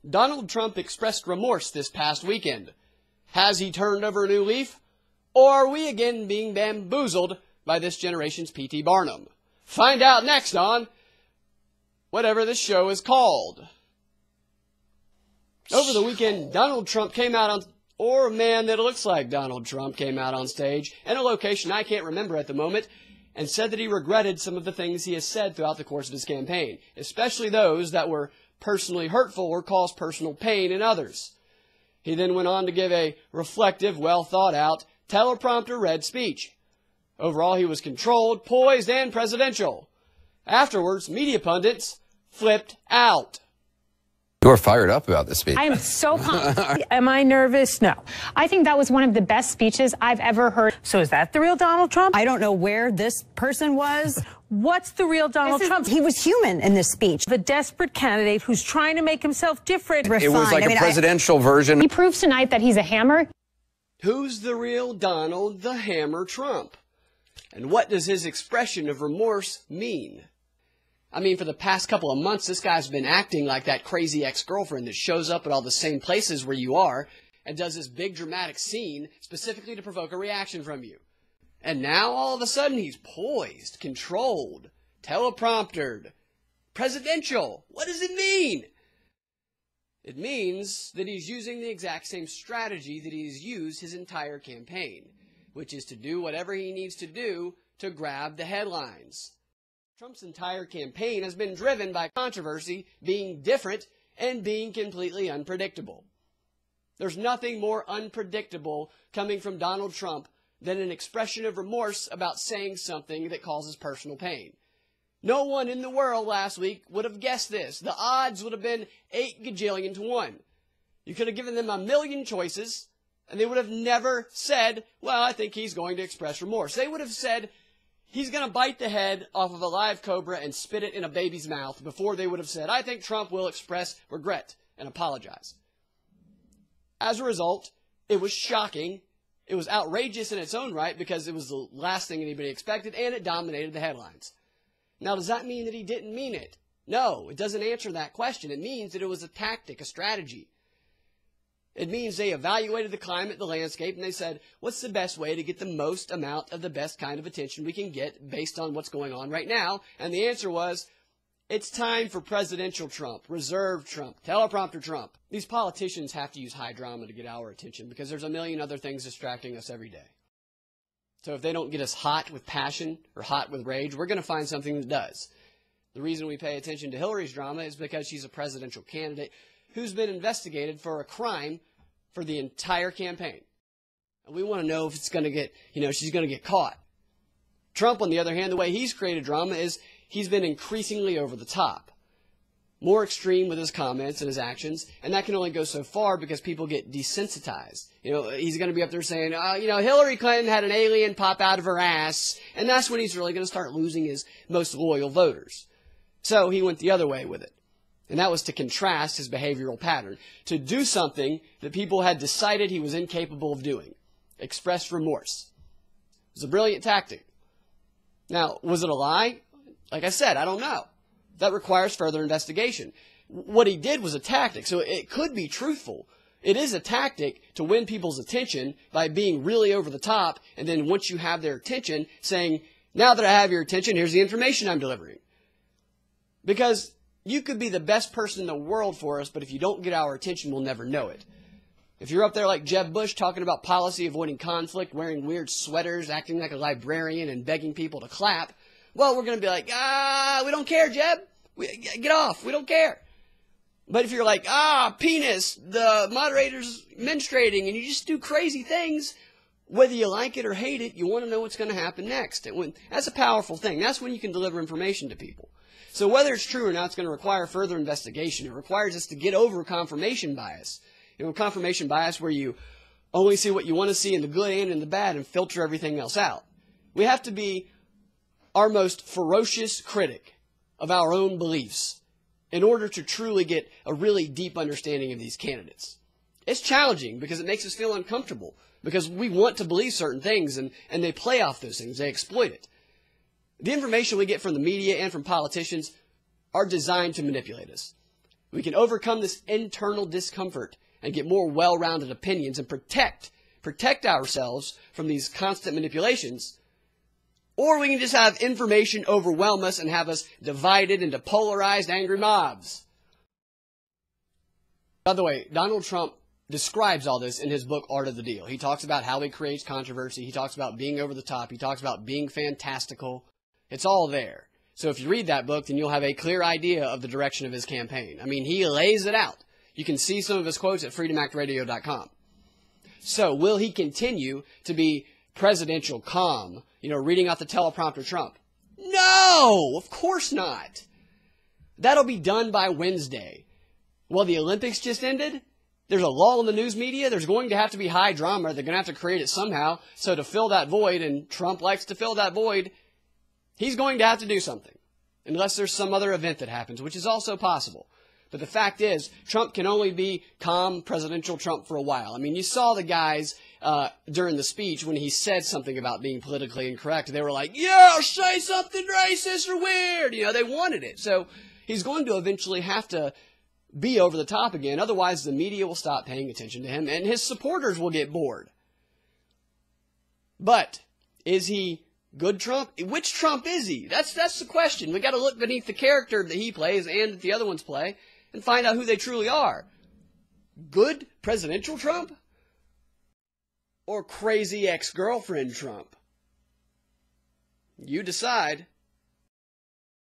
Donald Trump expressed remorse this past weekend. Has he turned over a new leaf? Or are we again being bamboozled by this generation's P.T. Barnum? Find out next on whatever this show is called. Over the weekend, Donald Trump came out on, or a man that looks like Donald Trump came out on stage in a location I can't remember at the moment, and said that he regretted some of the things he has said throughout the course of his campaign, especially those that were personally hurtful or caused personal pain in others. He then went on to give a reflective, well-thought-out, teleprompter-read speech. Overall, he was controlled, poised, and presidential. Afterwards, media pundits flipped out. You're fired up about this speech. I am so pumped. Am I nervous? No. I think that was one of the best speeches I've ever heard. So is that the real Donald Trump? I don't know where this person was. What's the real Donald Trump? He was human in this speech. The desperate candidate who's trying to make himself different. It was like a presidential version. He proves tonight that he's a hammer. Who's the real Donald the Hammer Trump? And what does his expression of remorse mean? I mean, for the past couple of months, this guy's been acting like that crazy ex-girlfriend that shows up at all the same places where you are and does this big dramatic scene specifically to provoke a reaction from you. And now, all of a sudden, he's poised, controlled, telepromptered, presidential. What does it mean? It means that he's using the exact same strategy that he's used his entire campaign, which is to do whatever he needs to do to grab the headlines. Trump's entire campaign has been driven by controversy, being different, and being completely unpredictable. There's nothing more unpredictable coming from Donald Trump than an expression of remorse about saying something that causes personal pain. No one in the world last week would have guessed this. The odds would have been 8 gajillion to 1. You could have given them a million choices, and they would have never said, well, I think he's going to express remorse. They would have said, he's going to bite the head off of a live cobra and spit it in a baby's mouth before they would have said, I think Trump will express regret and apologize. As a result, it was shocking. It was outrageous in its own right because it was the last thing anybody expected, and it dominated the headlines. Now, does that mean that he didn't mean it? No, it doesn't answer that question. It means that it was a tactic, a strategy. It means they evaluated the climate, the landscape, and they said, what's the best way to get the most amount of the best kind of attention we can get based on what's going on right now? And the answer was, it's time for presidential Trump, reserved Trump, teleprompter Trump. These politicians have to use high drama to get our attention because there's a million other things distracting us every day. So if they don't get us hot with passion or hot with rage, we're going to find something that does. The reason we pay attention to Hillary's drama is because she's a presidential candidate who's been investigated for a crime for the entire campaign. And we want to know if it's going to get, she's going to get caught. Trump, on the other hand, the way he's created drama is he's been increasingly over the top, more extreme with his comments and his actions, and that can only go so far because people get desensitized. He's going to be up there saying, Hillary Clinton had an alien pop out of her ass, and that's when he's really going to start losing his most loyal voters. So he went the other way with it. And that was to contrast his behavioral pattern, to do something that people had decided he was incapable of doing, express remorse. It was a brilliant tactic. Now, was it a lie? Like I said, I don't know. That requires further investigation. What he did was a tactic, so it could be truthful. It is a tactic to win people's attention by being really over the top, and then once you have their attention, saying, now that I have your attention, here's the information I'm delivering. Because you could be the best person in the world for us, but if you don't get our attention, we'll never know it. If you're up there like Jeb Bush talking about policy, avoiding conflict, wearing weird sweaters, acting like a librarian, and begging people to clap, well, we're going to be like, we don't care, Jeb. Get off. We don't care. But if you're like, penis, the moderator's menstruating, and you just do crazy things, whether you like it or hate it, you want to know what's going to happen next. And that's a powerful thing. That's when you can deliver information to people. So whether it's true or not, it's going to require further investigation. It requires us to get over confirmation bias. Confirmation bias where you only see what you want to see in the good and in the bad and filter everything else out. We have to be our most ferocious critic of our own beliefs in order to truly get a really deep understanding of these candidates. It's challenging because it makes us feel uncomfortable because we want to believe certain things and they play off those things. They exploit it. The information we get from the media and from politicians are designed to manipulate us. We can overcome this internal discomfort and get more well-rounded opinions and protect ourselves from these constant manipulations. Or we can just have information overwhelm us and have us divided into polarized, angry mobs. By the way, Donald Trump describes all this in his book, Art of the Deal. He talks about how he creates controversy. He talks about being over the top. He talks about being fantastical. It's all there. So if you read that book, then you'll have a clear idea of the direction of his campaign. I mean, he lays it out. You can see some of his quotes at freedomactradio.com. So will he continue to be presidential calm, reading off the teleprompter Trump? No, of course not. That'll be done by Wednesday. Well, the Olympics just ended. There's a lull in the news media. There's going to have to be high drama. They're going to have to create it somehow. So to fill that void, and Trump likes to fill that void, he's going to have to do something. Unless there's some other event that happens, which is also possible. But the fact is, Trump can only be calm presidential Trump for a while. I mean, you saw the guys during the speech when he said something about being politically incorrect. They were like, yeah, say something racist or weird. They wanted it. So he's going to eventually have to be over the top again. Otherwise, the media will stop paying attention to him, and his supporters will get bored. But is he good Trump? Which Trump is he? That's the question. We got to look beneath the character that he plays and that the other ones play and find out who they truly are. Good presidential Trump? Or crazy ex-girlfriend Trump? You decide.